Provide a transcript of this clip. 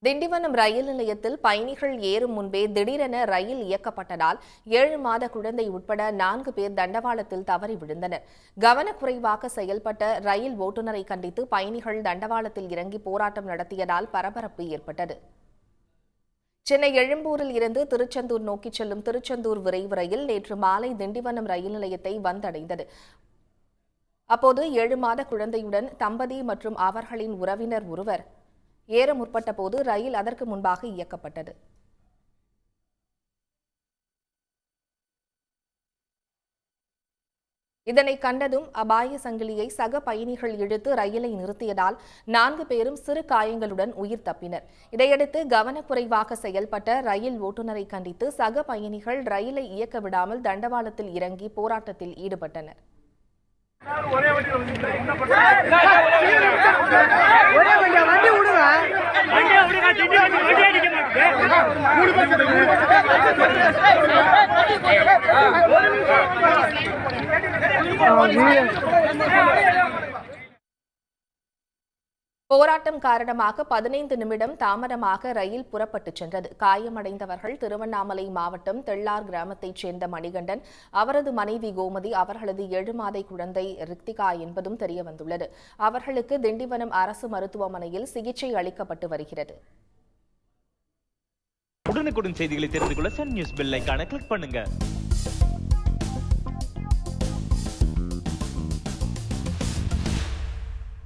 திண்டிவனம் ரயில் நிலையத்தில் பயணிகள் ஏறும் முன்பே திடீரென ரயில் இயக்கப்பட்டதால் 7 மாத குழந்தை உட்பட 4 பேர் தண்டவாளத்தில் தவறி விழுந்தனர். கவனக்குறைவாக செயல்பட்ட ரயில் ஓட்டுநரை கண்டித்து பயணிகள் தண்டவாளத்தில் இறங்கி போராட்டம் நடத்தியதால் பரபரப்பு ஏற்பட்டது. சென்னை எழும்பூரில் இருந்து திருச்செந்தூர் நோக்கி செல்லும் திருச்செந்தூர் விரைவு ரயில் நேற்று மாலை திண்டிவனம் ரயில் நிலையத்தை வந்தடைந்தது. அப்போது 7 மாத குழந்தையுடன் தம்பதி மற்றும் அவர்களின் உறவினர் ஒருவர் ஏற முற்பட்ட போது ரயில் அதற்கு முன்பாக இயக்கப்பட்டது. இதனை கண்டதும் அபாய சங்கிலியை சக பயணிகள் இழுத்து ரயிலை நிறுத்தியதால் 4 பேரும் சிறு காயங்களுடன் உயிர் தப்பினர். இதையடுத்து கவனக்குறைவாக செயல்பட்ட ரயில் ஓட்டுநரை கண்டித்து சக பயணிகள் ரயிலை இயக்க விடாமல் தண்டவாளத்தில் இறங்கி போராட்டத்தில் ஈடுபட்டனர். போராட்டம் காரணமாக 15 நிமிடம் தாமதமாக ரயில் புறப்பட்டுச் சென்றது. காயமடைந்தவர்கள் திருவண்ணாமலை மாவட்டம் தெள்ளார் கிராமத்தைச் சேர்ந்த மணிகண்டன், அவரது மனைவி கோமதி, அவர்களது 7 மாத குழந்தை ரித்திகா என்பதும் தெரியவந்துள்ளது. அவர்களுக்கு திண்டிவனம் அரசு மருத்துவமனையில் சிகிச்சை அளிக்கப்பட்டு வருகிறது. உடனுக்குடன் செய்திகளை தெரிந்து கொள்ள சன் நியூஸ் பெல் ஐகானை கிளிக் பண்ணுங்க.